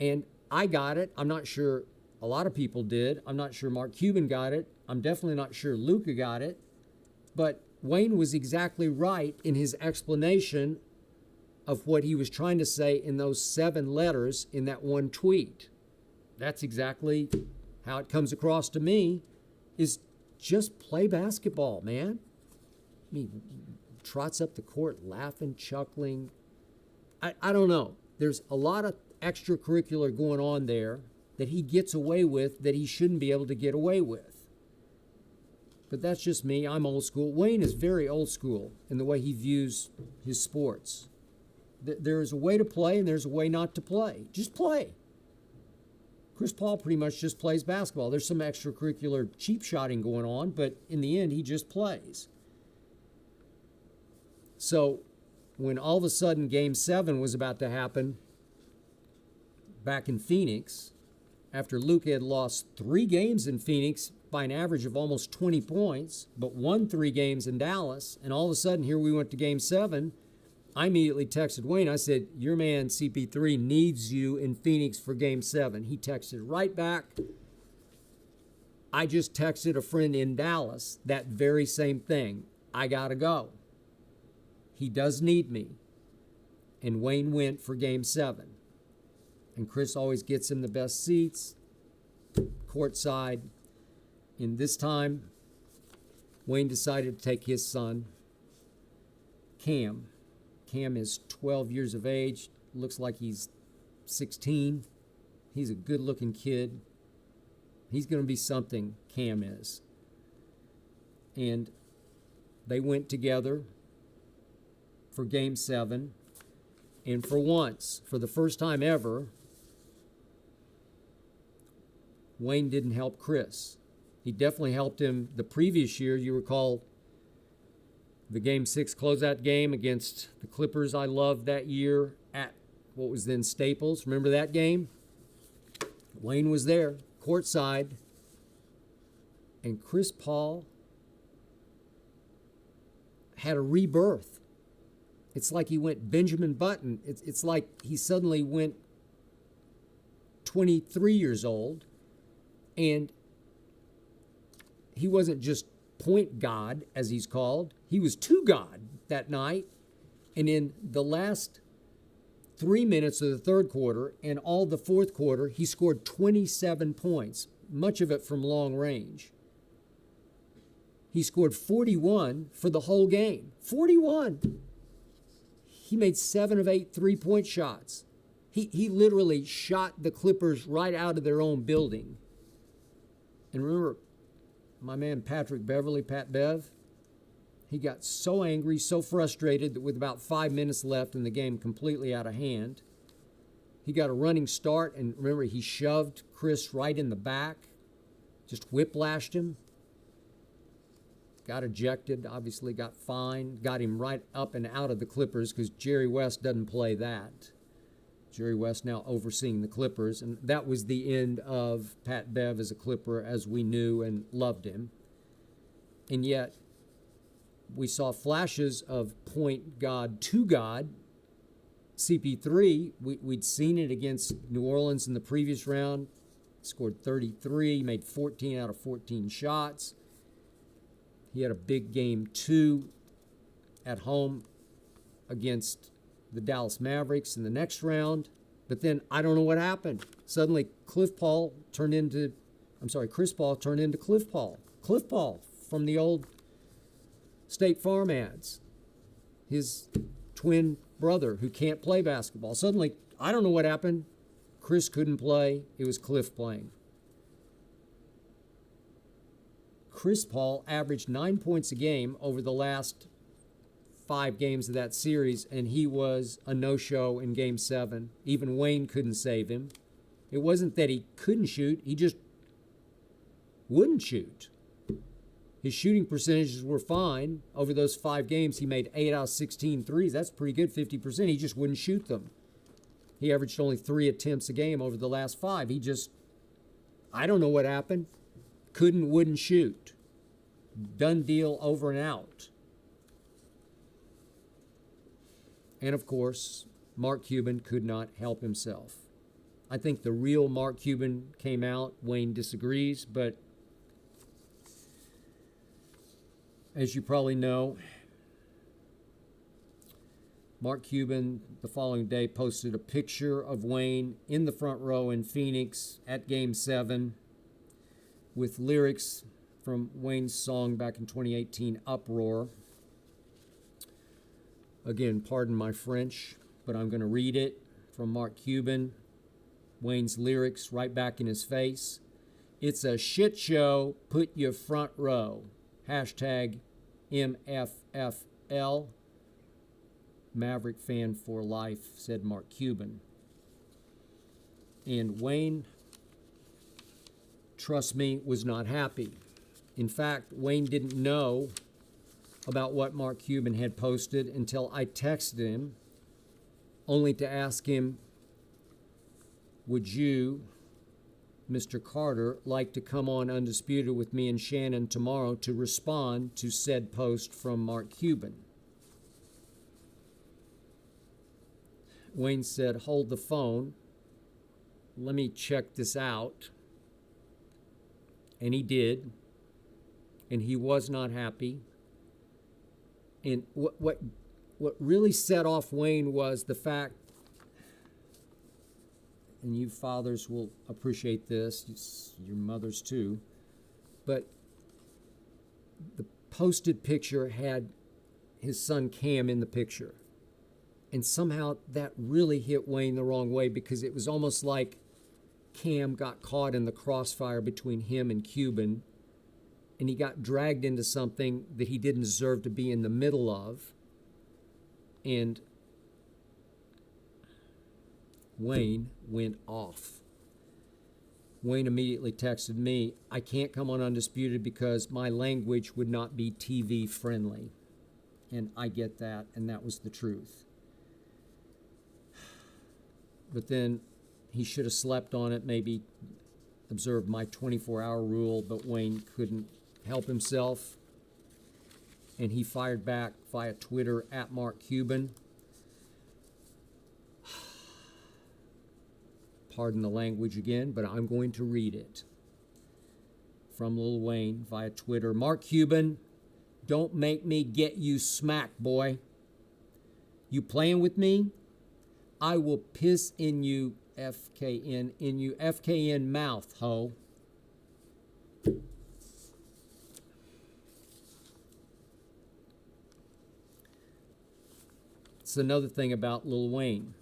And I got it. I'm not sure a lot of people did. I'm not sure Mark Cuban got it. I'm definitely not sure Luka got it. But Wayne was exactly right in his explanation of what he was trying to say in those 7 letters in that one tweet. That's exactly how it comes across to me, is just play basketball, man. I mean, trots up the court laughing, chuckling. I don't know. There's a lot of extracurricular going on there that he gets away with that he shouldn't be able to get away with. But that's just me. I'm old school. Wayne is very old school in the way he views his sports. There is a way to play and there's a way not to play. Just play. Chris Paul pretty much just plays basketball. There's some extracurricular cheap shotting going on, but in the end, he just plays. So when all of a sudden Game 7 was about to happen back in Phoenix, after Luka had lost 3 games in Phoenix by an average of almost 20 points, but won 3 games in Dallas, and all of a sudden here we went to Game 7, I immediately texted Wayne. I said, your man CP3 needs you in Phoenix for Game 7. He texted right back. I just texted a friend in Dallas that very same thing. I gotta go. He does need me. And Wayne went for Game 7. And Chris always gets him the best seats, courtside. And this time, Wayne decided to take his son, Cam Cam is 12 years of age. Looks like he's 16. He's a good-looking kid. He's going to be something, Cam is. And they went together for Game 7. And for once, for the first time ever, Wayne didn't help Chris. He definitely helped him the previous year. You recall the Game 6 closeout game against the Clippers I loved that year at what was then Staples. Remember that game? Wayne was there, courtside. And Chris Paul had a rebirth. It's like he went Benjamin Button. It's like he suddenly went 23 years old. And he wasn't just point God, as he's called. He was to God that night. And in the last 3 minutes of the third quarter and all the fourth quarter, he scored 27 points, much of it from long range. He scored 41 for the whole game. 41! He made 7 of 8 three-point shots. He literally shot the Clippers right out of their own building. And remember, my man Patrick Beverly, Pat Bev, he got so angry, so frustrated that with about 5 minutes left and the game completely out of hand, he got a running start. And remember, he shoved Chris right in the back, just whiplashed him. Got ejected, obviously got fined, got him right up and out of the Clippers because Jerry West doesn't play that. Jerry West now overseeing the Clippers, and that was the end of Pat Bev as a Clipper as we knew and loved him. And yet, we saw flashes of point God to God. CP3, we'd seen it against New Orleans in the previous round, scored 33, made 14 out of 14 shots. He had a big Game 2 at home against the Dallas Mavericks in the next round. But then I don't know what happened. Suddenly Chris Paul turned into Cliff Paul. Cliff Paul from the old State Farm ads. His twin brother who can't play basketball. Suddenly, I don't know what happened. Chris couldn't play. It was Cliff playing. Chris Paul averaged 9 points a game over the last 5 games of that series, and he was a no-show in Game 7. Even Wayne couldn't save him. It wasn't that he couldn't shoot, he just wouldn't shoot. His shooting percentages were fine. Over those 5 games, he made 8 out of 16 threes. That's pretty good, 50%. He just wouldn't shoot them. He averaged only 3 attempts a game over the last 5. I don't know what happened. Wouldn't shoot. Done deal, over and out. And of course, Mark Cuban could not help himself. I think the real Mark Cuban came out. Wayne disagrees, but as you probably know, Mark Cuban the following day posted a picture of Wayne in the front row in Phoenix at Game 7 with lyrics from Wayne's song back in 2018, Uproar. Again, pardon my French, but I'm going to read it from Mark Cuban. Wayne's lyrics right back in his face. It's a shit show, put your front row. Hashtag MFFL. Maverick fan for life, said Mark Cuban. And Wayne, trust me, was not happy. In fact, Wayne didn't know about what Mark Cuban had posted until I texted him, only to ask him, would you, Mr. Carter, like to come on Undisputed with me and Shannon tomorrow to respond to said post from Mark Cuban? Wayne said, hold the phone. Let me check this out. And he did. And he was not happy. And what really set off Wayne was the fact, and you fathers will appreciate this, your mothers too, but the posted picture had his son Cam in the picture. And somehow that really hit Wayne the wrong way, because it was almost like Cam got caught in the crossfire between him and Cuban, and he got dragged into something that he didn't deserve to be in the middle of. And Wayne went off. Wayne immediately texted me, "I can't come on Undisputed because my language would not be TV friendly." And I get that, and that was the truth. But then he should have slept on it, maybe observed my 24-hour rule, but Wayne couldn't help himself. And he fired back via Twitter at Mark Cuban. Pardon the language again, but I'm going to read it. From Lil Wayne via Twitter. "Mark Cuban, don't make me get you smacked, boy. You playing with me? I will piss in you, FKN, in you, FKN mouth, ho." It's another thing about Lil Wayne.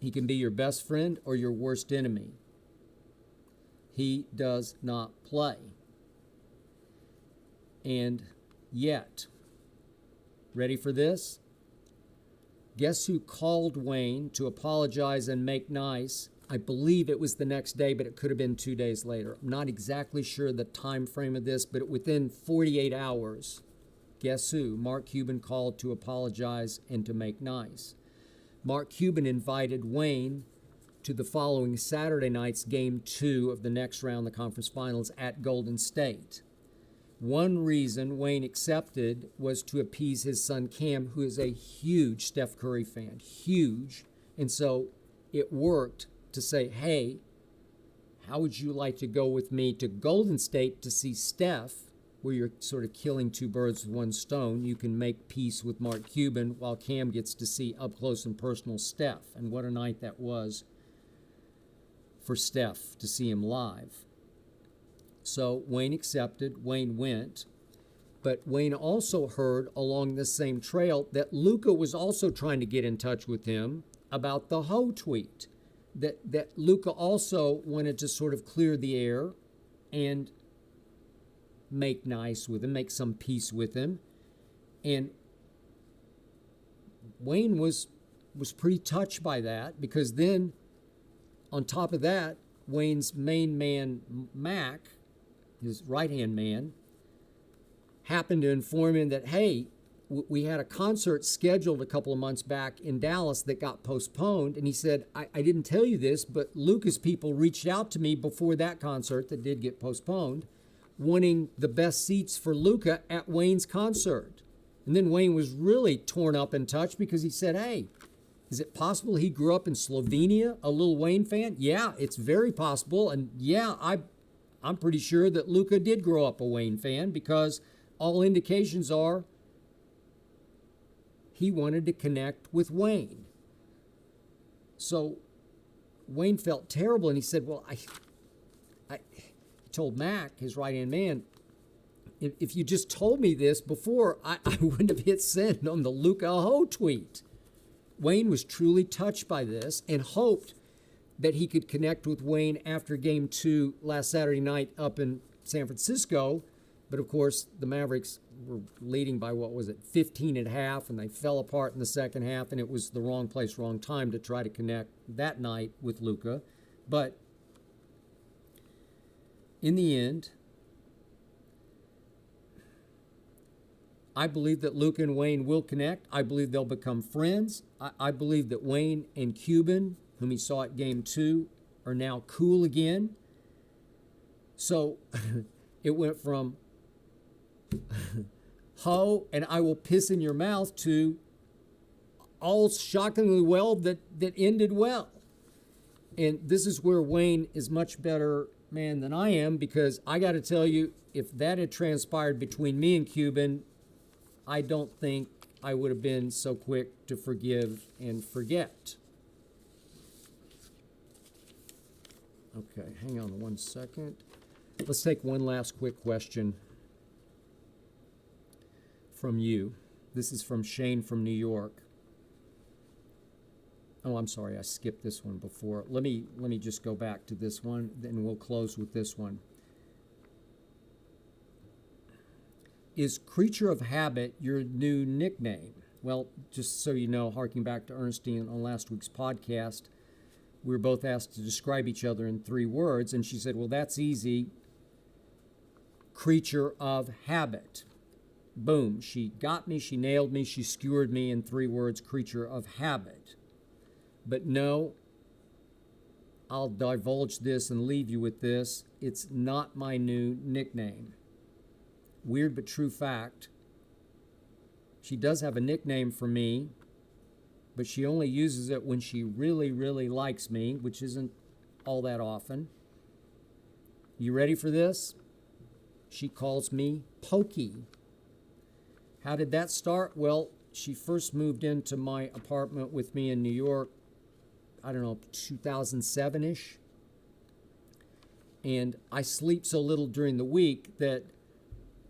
He can be your best friend or your worst enemy. He does not play. And yet, ready for this? Guess who called Wayne to apologize and make nice? I believe it was the next day, but it could have been 2 days later. I'm not exactly sure the time frame of this, but within 48 hours, guess who? Mark Cuban called to apologize and to make nice. Mark Cuban invited Wayne to the following Saturday night's Game 2 of the next round of the conference finals at Golden State. One reason Wayne accepted was to appease his son Cam, who is a huge Steph Curry fan, huge. And so it worked to say, "Hey, how would you like to go with me to Golden State to see Steph?" Where you're sort of killing two birds with one stone. You can make peace with Mark Cuban while Cam gets to see up close and personal Steph. And what a night that was for Steph to see him live. So Wayne accepted, Wayne went, but Wayne also heard along the same trail that Luka was also trying to get in touch with him about the Ho tweet, that Luka also wanted to sort of clear the air and make nice with him, make some peace with him. And Wayne was pretty touched by that, because then on top of that, Wayne's main man, Mac, his right-hand man, happened to inform him that, hey, we had a concert scheduled a couple of months back in Dallas that got postponed. And he said, I didn't tell you this, but Luka's people reached out to me before that concert that did get postponed, wanting the best seats for Luka at Wayne's concert. And then Wayne was really torn up and touched, because he said, hey, is it possible he grew up in Slovenia, a Lil Wayne fan? Yeah, it's very possible. And yeah, I'm pretty sure that Luka did grow up a Wayne fan, because all indications are he wanted to connect with Wayne. So Wayne felt terrible, and he said, well, I told Mac, his right-hand man, if you just told me this before, I wouldn't have hit send on the Luka Ho tweet. Wayne was truly touched by this and hoped that he could connect with Wayne after Game 2 last Saturday night up in San Francisco. But, of course, the Mavericks were leading by, 15 at half, and they fell apart in the second half, and it was the wrong place, wrong time to try to connect that night with Luka. But in the end, I believe that Luka and Wayne will connect. I believe they'll become friends. I believe that Wayne and Cuban, whom he saw at Game 2, are now cool again. So it went from ho and I will piss in your mouth to all shockingly well that ended well. And this is where Wayne is much better man than I am, because I got to tell you, if that had transpired between me and Cuban, I don't think I would have been so quick to forgive and forget. Okay, hang on 1 second. Let's take one last quick question from you. This is from Shane from New York. Oh, I'm sorry, I skipped this one before. Let me just go back to this one, then we'll close with this one. Is Creature of Habit your new nickname? Well, just so you know, harking back to Ernestine on last week's podcast, we were both asked to describe each other in 3 words, and she said, well, that's easy. Creature of habit. Boom. She got me, she nailed me, she skewered me in 3 words, creature of habit. But no, I'll divulge this and leave you with this. It's not my new nickname. Weird but true fact. She does have a nickname for me, but she only uses it when she really, really likes me, which isn't all that often. You ready for this? She calls me Pokey. How did that start? Well, she first moved into my apartment with me in New York, 2007-ish. And I sleep so little during the week that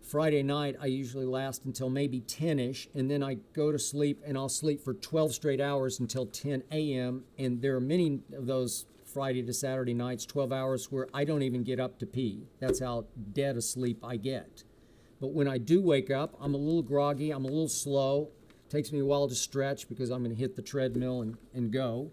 Friday night I usually last until maybe 10-ish, and then I go to sleep and I'll sleep for 12 straight hours until 10 a.m. And there are many of those Friday to Saturday nights, 12 hours, where I don't even get up to pee. That's how dead asleep I get. But when I do wake up, I'm a little groggy, I'm a little slow. It takes me a while to stretch because I'm going to hit the treadmill and go.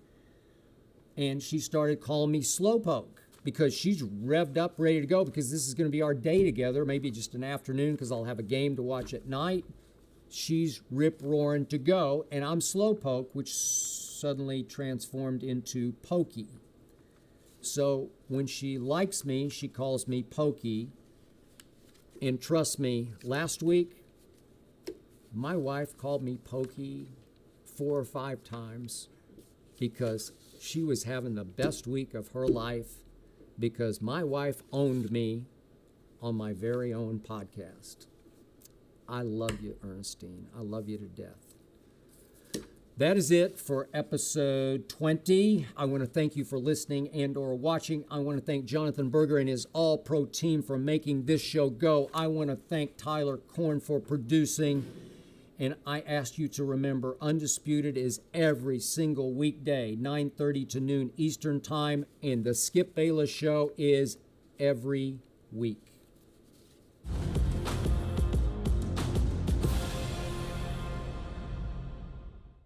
And she started calling me Slowpoke because she's revved up, ready to go, because this is going to be our day together, maybe just an afternoon because I'll have a game to watch at night. She's rip-roaring to go, and I'm Slowpoke, which suddenly transformed into Pokey. So when she likes me, she calls me Pokey. And trust me, last week, my wife called me Pokey 4 or 5 times because she was having the best week of her life because my wife owned me on my very own podcast. I love you, Ernestine. I love you to death. That is it for episode 20. I want to thank you for listening and or watching. I want to thank Jonathan Berger and his all-pro team for making this show go. I want to thank Tyler Korn for producing. And I ask you to remember, Undisputed is every single weekday, 9:30 to noon Eastern Time. And the Skip Bayless Show is every week.